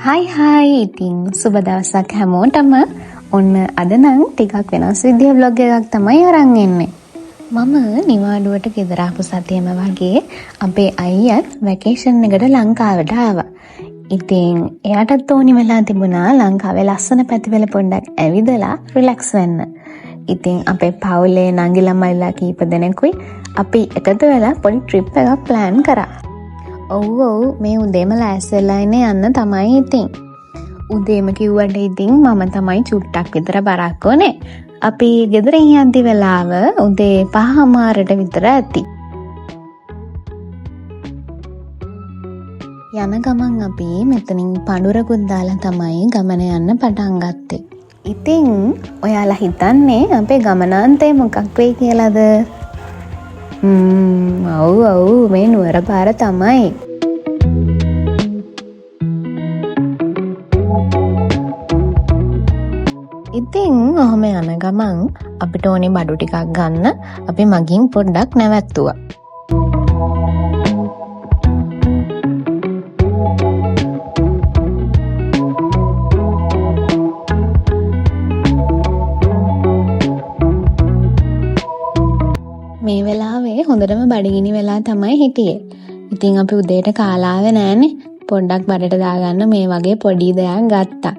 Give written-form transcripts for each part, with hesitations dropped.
හයි ඉතින් සුබ දවසක් හැමෝටම. ඔන්න අද නම් ටිකක් වෙනස් විදිහේ vlog එකක් තමයි අරන් එන්නේ. මම නිවාඩුවට ගෙදර ආපු සතියේම වගේ අපේ අයියත් වැකේෂන් එකට ලංකාවට ආවා. ඉතින් එයාටත් ඕනි වෙලා තිබුණා ලංකාවේ ලස්සන පැතිවල පොඩ්ඩක් ඇවිදලා රිලැක්ස් වෙන්න. ඉතින් අපේ පවුලේ නංගි ළමයිලා කීප දෙනෙකුයි අපි එකතු වෙලා පොඩි ට්‍රිප් එකක් ප්ලෑන් කරා. ඔව් මේ උදේම ලෑස්තිලා ඉන්නේ යන්න තමයි ඉතින්. උදේම කිව්වට ඉතින් මම තමයි චුට්ටක් විතර බරක් ඕනේ. අපි ගෙදරින් යද්දි වෙලාව උදේ 5:00ට විතර ඇති. යන ගමන් අපි මෙතනින් පඳුරකුත් දාලා තමයි ගමන යන්න පටන් ගත්තේ. ඉතින් ඔයාලා හිතන්නේ අපේ ගමනාන්තය මොකක් වෙයි කියලාද? ඔව් මේ නුවර පාර තමයි. ඉතින් ඔහොම යන ගමන් අපිට ඕනේ බඩු ටිකක් ගන්න අපි මගින් පොඩ්ඩක් නැවැත්තුවා. මේ වෙලාවේ හොඳටම බඩගිනි වෙලා තමයි හිටියේ. ඉතින් අපි උදේට කාලා ආවේ නෑනේ. පොඩ්ඩක් බඩට දාගන්න මේ වගේ පොඩි දෙයක් ගත්තා.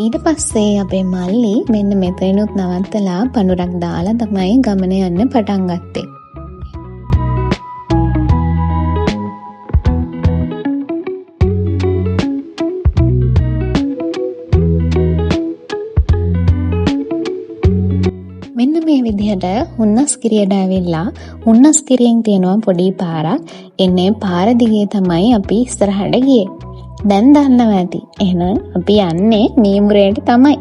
ඊට පස්සේ අපේ මල්ලි මෙන්න මෙතනොත් නවත්තලා පඳුරක් දාලා තමයි ගමන යන්න පටන් ගත්තේ. මෙන්න මේ විදිහට හුන්නස්කිරියට ඇවිල්ලා හුන්නස්කිරියෙන් තියෙනවා පොඩි පාරක්. එන්නේ පාර දිගේ තමයි අපි ඉස්සරහට ගියේ. දැන් දන්නවා ඇති. එහෙනම් අපි යන්නේ මීමුරේට තමයි.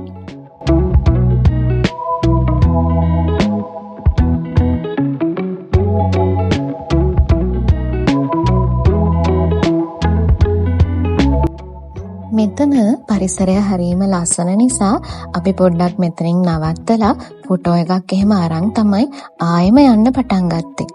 මෙතන පරිසරය හරිම ලස්සන නිසා අපි පොඩ්ඩක් මෙතනින් නවත්තලා ෆොටෝ එකක් එහෙම අරන් තමයි ආයෙම යන්න පටන් ගත්තේ.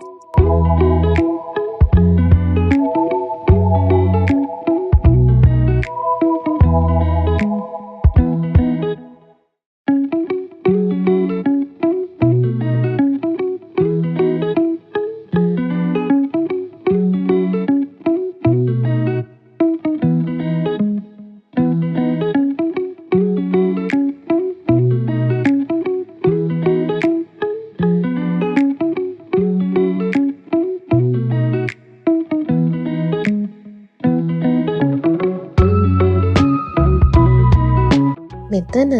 මෙතන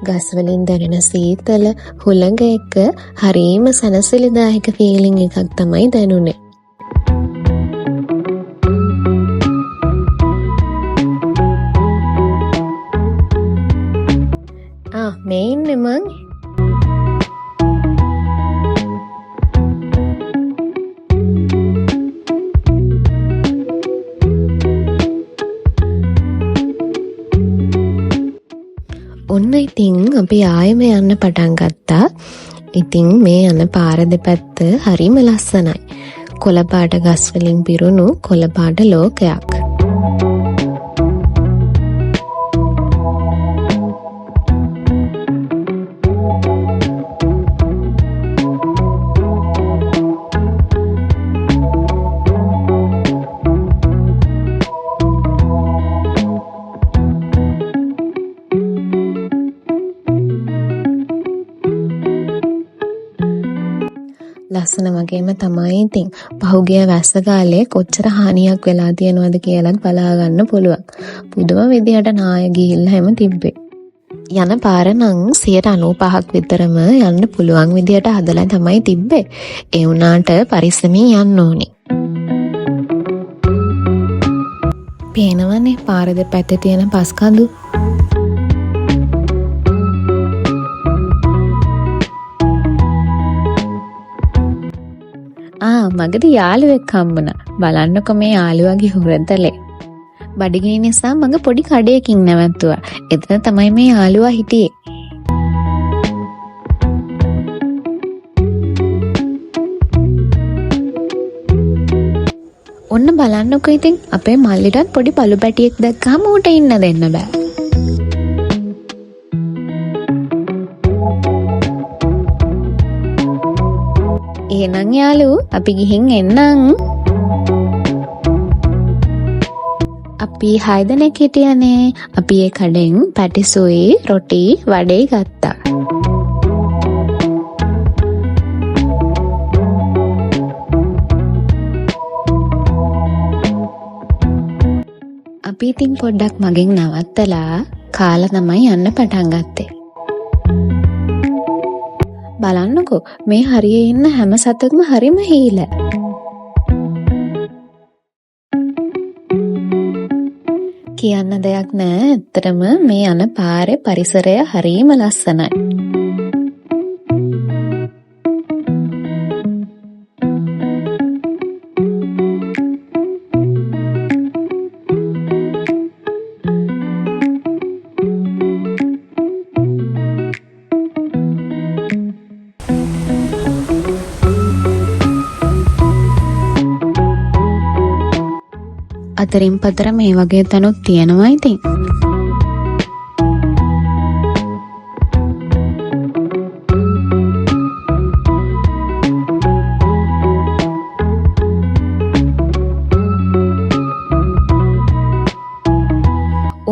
ගස්වලින් දැනෙන සීතල හුළඟ එක හරිම සනසිලිදායක ෆීලිං එකක් තමයි දැනුනේ. මේ ඉන්නේ මං. ඔන්න ඉතින් අපි ආයෙම යන්න පටන් ගත්තා. ඉතින් මේ යන පාර දෙපැත්ත හරිම ලස්සනයි. කොළපාට ගස් වලින් පිරුණු කොළපාට ලෝකයක්. ලස්සන වගේම තමයි ඉතින් පහුගිය වැස්ස කාලේ කොච්චර හානියක් වෙලා තියෙනවද කියලාත් බලා ගන්න පුළුවන්. පුදුම විදියට නාය ගිහිල්ලා හැම තිබ්බේ. යන පාර නම් 95% විතරම යන්න පුළුවන් විදියට හදලා තමයි තිබ්බේ. ඒ වුණාට පරිස්සමින් යන්න ඕනේ. පේනවනේ පාර දෙපැත්තේ තියෙන පස්කඳු. මගදී යාළුවෙක් හම්බුණා. බලන්නකො මේ යාළුවාගේ හුරතලේ. බඩගිනි නිසා මග පොඩි කඩේකින් නැවතුවා. එතන තමයි මේ යාළුවා හිටියේ. ඔන්න බලන්නකො ඉතින් අපේ මල්ලිටත් පොඩි පළු පැටියෙක් දැක්කම ඌට ඉන්න දෙන්න බෑ. එහෙනම් යාළුවෝ අපි ගිහින් එන්නම්. අපි 6 දෙනෙක් හිටියනේ. අපි ඒ කඩෙන් පැටිසුයි රොටි වඩේ ගත්තා. අපි ඉතින් පොඩ්ඩක් මගෙන් නවත්තලා කාලා තමයි යන්න පටන් ගත්තේ. බලන්නකෝ මේ හරියේ ඉන්න හැම සතෙක්ම හරිම හීල. කියන්න දෙයක් නෑ. ඇත්තටම මේ යන පාරේ පරිසරය හරිම ලස්සනයි. අතරින් පතර මේ වගේ තැනුත් තියෙනවා ඉතින්.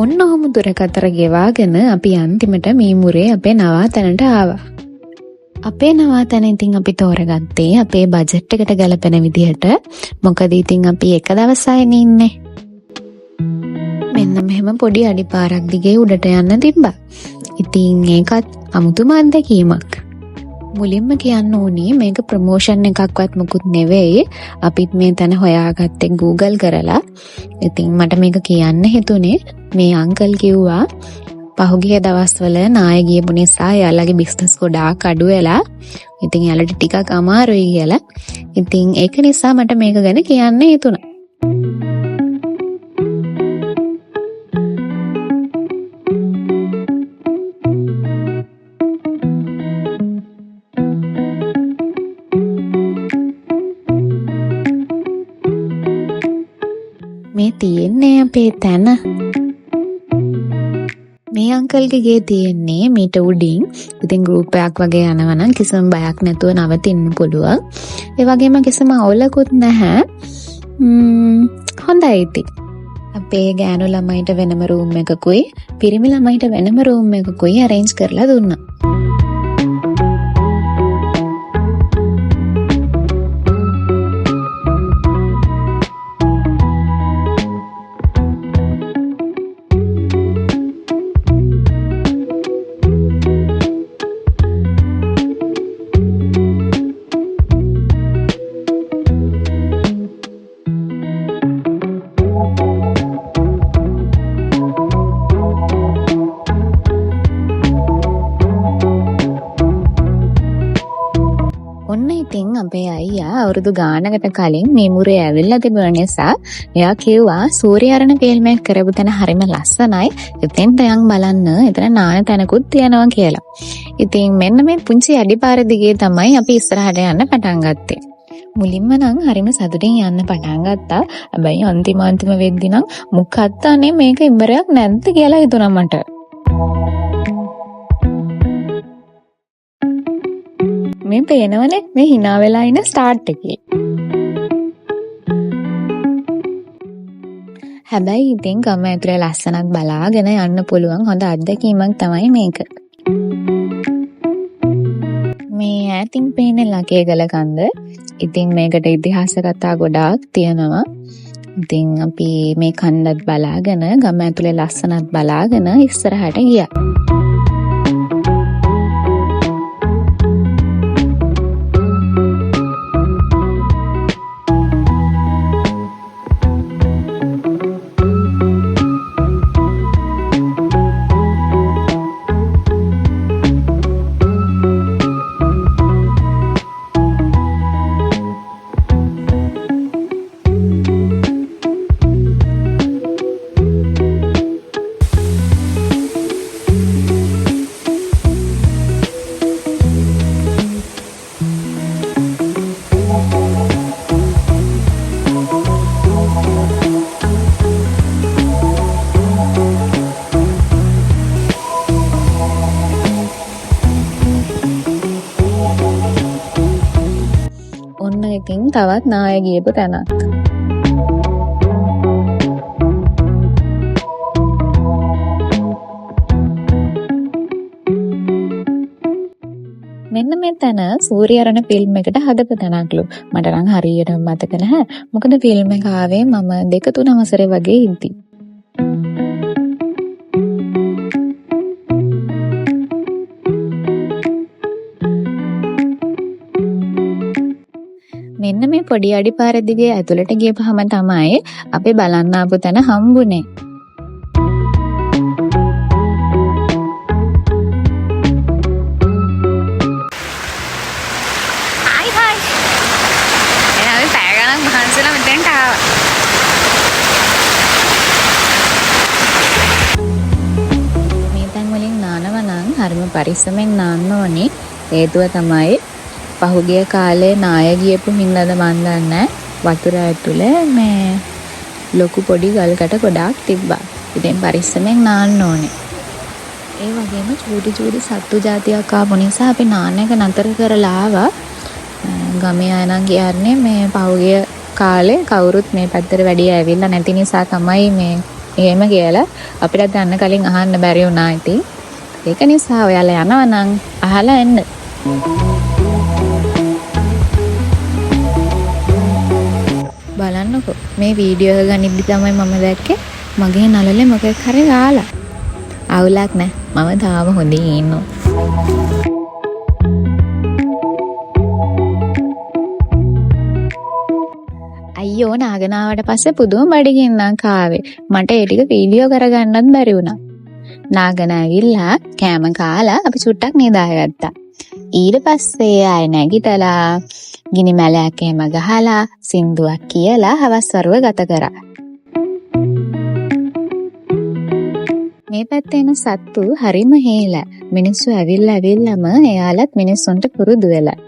ඔන්න ඔහොම දුරකතර ගෙවාගෙන අපි අන්තිමට මීමුරේ අපේ නවාතැනට ආවා. අපේ නවාතැන ඉතින් අපි තෝරගත්තේ අපේ බජට් එකට ගැලපෙන විදිහට. මොකද ඉතින් අපි එක දවසයිනේ ඉන්නේ. මෙන්න මෙහෙම පොඩි අඩිපාරක් දිගේ උඩට යන්න තිබ්බා. ඉතින් ඒකත් අමුතුම අත්දැකීමක්. මුලින්ම කියන්න ඕනේ මේක ප්‍රමෝෂන් එකක්වත් මොකුත් නෙවෙයි. අපිත් මේ තැන හොයාගත්තේ Google කරලා. ඉතින් මට මේක කියන්න හිතුනේ මේ අංකල් කිව්වා පහුගිය දවස්වල නාය ගියපු නිසා එයාලගේ බිස්නස් ගොඩාක් අඩු වෙලා. ඉතින් එයාලට ටිකක් අමාරුයි කියලා. ඉතින් ඒක නිසා මට මේක ගැන කියන්න හිතුණා. මේ තියෙන්නේ අපේ තැන. මේ අංකල්ගේ ගේ තියෙන්නේ මීට උඩින්. ඉතින් ගෲප් එකක් වගේ යනවා නම් කිසිම බයක් නැතුව නවතින්න පුළුවන්. ඒ වගේම කිසිම අවුලකුත් නැහැ. හොඳයි ඉතින්. අපේ ගෑනු ළමයිට වෙනම රූම් එකකුයි පිරිමි ළමයිට වෙනම රූම් එකකුයි අරේන්ජ් කරලා දුන්නා. ඉතින් අපේ අයියා අවුරුදු ගානකට කලින් මේ මුරේ ඇවිල්ලා තිබුණ නිසා එයා කිව්වා සූර්යාරණ ෆිල්ම් එක කරපු තැන හරිම ලස්සනයි. එතෙන් තයන් බලන්න එතන නාන තැනකුත් තියෙනවා කියලා. ඉතින් මෙන්න මේ පුංචි අඩිපාර දිගේ තමයි අපි ඉස්සරහට යන්න පටන් ගත්තේ. මුලින්ම නම් හරිම සතුටින් යන්න පටන් ගත්තා. හැබැයි අන්තිම වෙද්දි නම් මොකක්ද අනේ මේක ඉවරයක් නැද්ද කියලා හිතුණා මට. මේ පේනවනේ මේ hina වෙලා ඉන ස්ටාර්ට් එකේ. හැබැයි ඉතින් ගම ඇතුලේ ලස්සනක් බලාගෙන යන්න පුළුවන් හොඳ අත්දැකීමක් තමයි මේක. මේ ඈතින් පේන ලකේගල කන්ද. ඉතින් මේකට ඉතිහාස කතා ගොඩාක් තියෙනවා. ඉතින් අපි මේ කන්දත් බලාගෙන ගම ඇතුලේ ලස්සනක් බලාගෙන ඉස්සරහට ගියා. තවත් නාය ගියපු තැනක්. මෙන්න මේ තැන සූර්යාරණ ෆිල්ම් එකට හදපු තැනක්ලු. මට නම් හරියට මතක නැහැ. මොකද ෆිල්ම් එක ආවේ මම 2-3 වසරේ වගේ ඉඳි. මෙන්න මේ පොඩි අඩිපාර දිගේ ඇතුළට ගියපහම තමයි අපි බලන්න ආපු තැන හම්බුනේ. හරිම පරිස්සමෙන් නාන්න ඕනේ. හේතුව තමයි පහුගිය කාලේ නාය ගියපු හින්දාද මන් දන්නේ වතුර ඇතුලේ මේ ලොකු පොඩි ගල්කට ගොඩාක් තිබ්බා. ඉතින් පරිස්සමෙන් නාන්න ඕනේ. ඒ වගේම චූටි සත්තු జాතියක් ආපු නිසා අපි නාන්න එක නතර කරලා ආවා. ගමේ අය නම් කියන්නේ මේ පහුගිය කාලේ කවුරුත් මේ පැත්තට වැඩි ඇවිල්ලා නැති නිසා තමයි මේ එහෙම කියලා අපිට ගන්න කලින් අහන්න බැරි වුණා. ඉතින් ඒක නිසා ඔයාලා යනවා නම් අහලා එන්න. බලන්නකෝ මේ වීඩියෝ එක ගනිද්දි තමයි මම දැක්කේ මගේ නළලේ මොකක් හරි ගාලා. අවුලක් නැහැ. මම තාම හොඳින් ඉන්නවා. අයියෝ නාගනාවට පස්සේ පුදුම බඩගින්නක් ආවේ. මට ඒ ටික වීඩියෝ කරගන්නත් බැරි වුණා. නාගන ඇවිල්ලා කෑම කාලා අපි චුට්ටක් නිදාගත්තා. ඊට පස්සේ ආය නැගිටලා ගිනි මැලයක් එහෙම ගහලා සින්දුවක් කියලා හවස් වරුව ගත කරා. මේ පැත්තේ එන සත්තු හරිම හේලා. මිනිස්සු ඇවිල්ලාම එයාලත් මිනිස්සුන්ට පුරුදු වෙලා.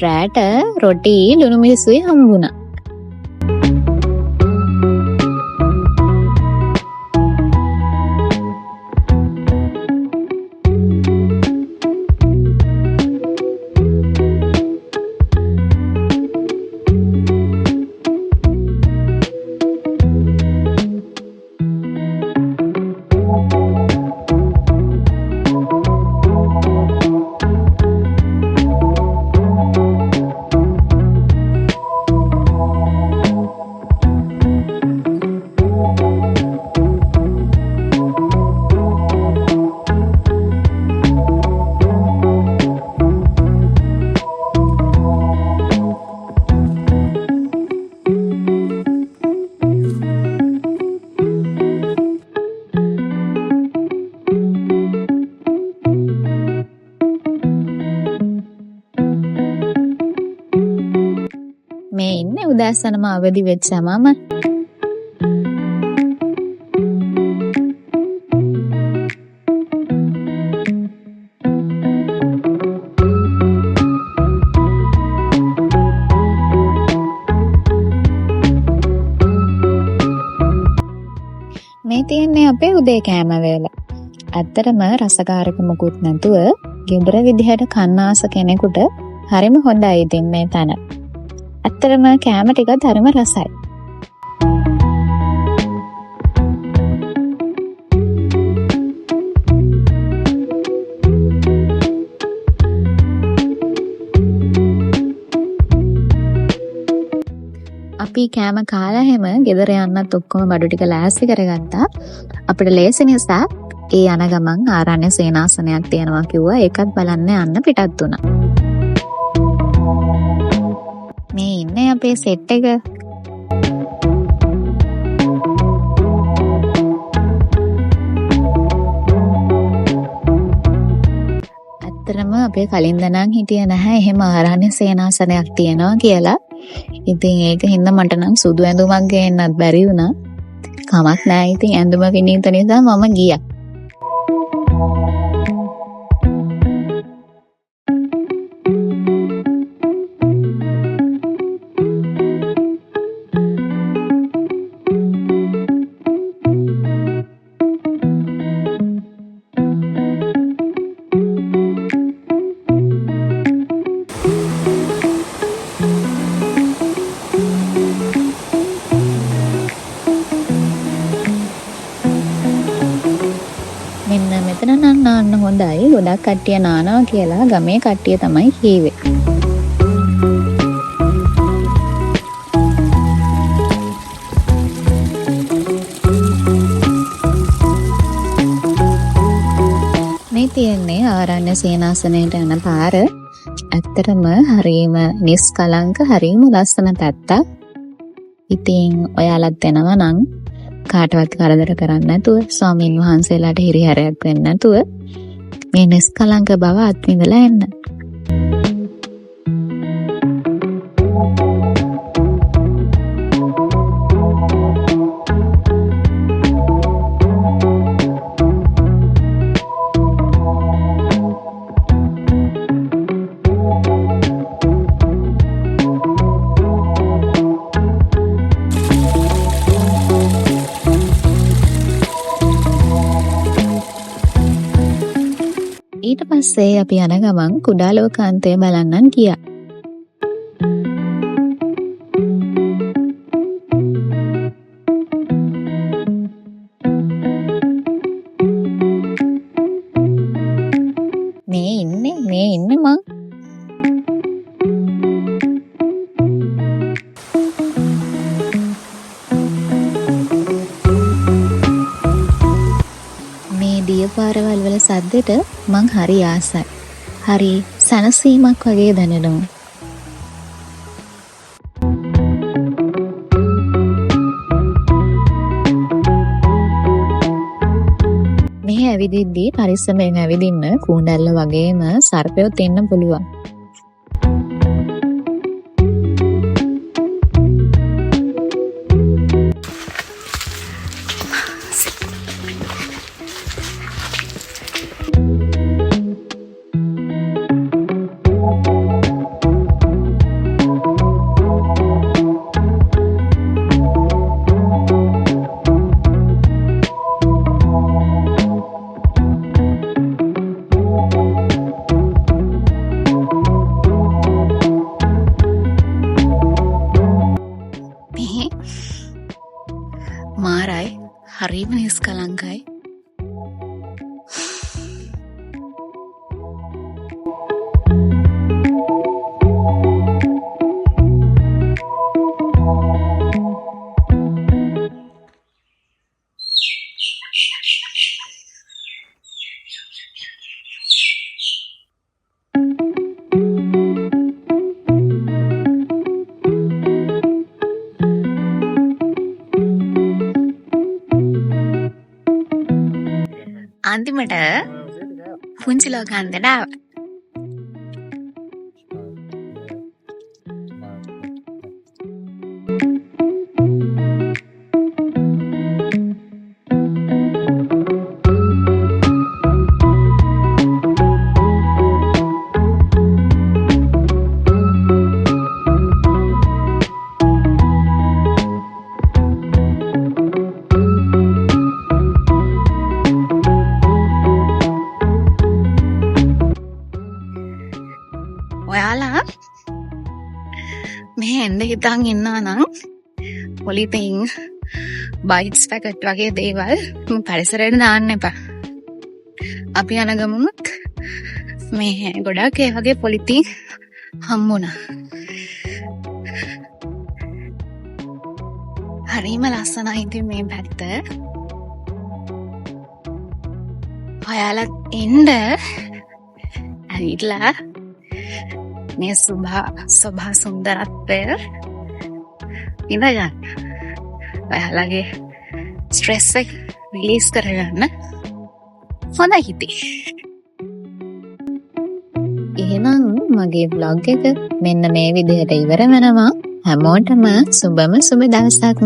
රෑට රොටි ලුණු මිරිසුයි හම්බුණා. මේ ඉන්නේ උදෑසනම අවදි වෙච්ච මම. මේ තියන්නේ අපේ උදේ කෑම වේල. ඇත්තටම රසකාරක මොකුත් නැතුව ගෙදර විදිහට කන්න ආස කෙනෙකුට හරිම හොඳයි ඉතින් මේ තැන. ඇත්තටම කෑම ටික හරිම රසයි. අපි කෑම කාලා හැම ගෙදර යන්නත් ඔක්කොම බඩු ටික ලෑස්ති කරගත්තා. අපිට ලේසි නිසා ඒ යන ගමන් ආරණ්‍ය සේනාසනයක් තියෙනවා කිව්වා. ඒකත් බලන්න යන්න පිටත් වුණා. මේ ඉන්නේ අපේ සෙට් එක. ඇත්තටම අපේ කලින් දනන් හිටියේ නැහැ එහෙම ආරණ්‍ය සේනාසනයක් තියෙනවා කියලා. ඉතින් ඒක හින්දා මට නම් සුදු ඇඳුමක් ගේන්නත් බැරි වුණා. කමක් නැහැ. ඉතින් ඇඳුම විනිත නිසා මම ගියා. ගොඩක් කට්ටිය නානවා කියලා ගමේ කට්ටිය තමයි කීවේ. මේ තියෙන්නේ ආරණ්‍ය සේනාසනයට යන පාර. ඇත්තටම හරීම නිස්කලංක හරීම ලස්සන පැත්තක්. ඉතින් ඔයාලත් එනවා නම් කාටවත් කරදර කරන්නේ නැතුව ස්වාමීන් වහන්සේලාට හිරිහැරයක් වෙන්නේ නැතුව මේ නිස්කලංක බව අත්විඳලා එන්න. ඊට පස්සේ අපි යන ගමන් කුඩා ලෝකාන්තය බලන්නන් ගියා. මේ ඉන්නේ මං. පාරවල් වල සද්දෙට මං හරි ආසයි. හරි සනසීමක් වගේ දැනෙනවා. මෙහි ඇවිදිද්දී පරිස්සමෙන් ඇවිදින්න. කූඩැල්ල වගේම සර්පයොත් එන්න පුළුවන්. මාරයි හරිම නිස්කලංකයි. අන්තිමට පුංචි ලෝකාන්තයට ආවා. ඔයාලා මේ එන්න හිතන් ඉන්නවා නම් පොලිතින් බයිට්ස් පැකට් වගේ දේවල් පරිසරයට දාන්න එපා. අපි යන ගමනුත් මේ ගොඩක් ඒ වගේ පොලිතින් හම්බුණා. හරිම ලස්සනයි ඉතින් මේ පැත්ත. ඔයාලත් එන්න ඇවිල්ලා මේ සුභා සුන්දරත්වය ඉඳගන්න. ඔයාලගේ ස්ට්‍රෙස් එක රිලීස් කරගන්න හොඳයි හිතේ. එහෙනම් මගේ බ්ලොග් එක මෙන්න මේ විදිහට ඉවර වෙනවා. හැමෝටම සුබම සුබ දවසක්.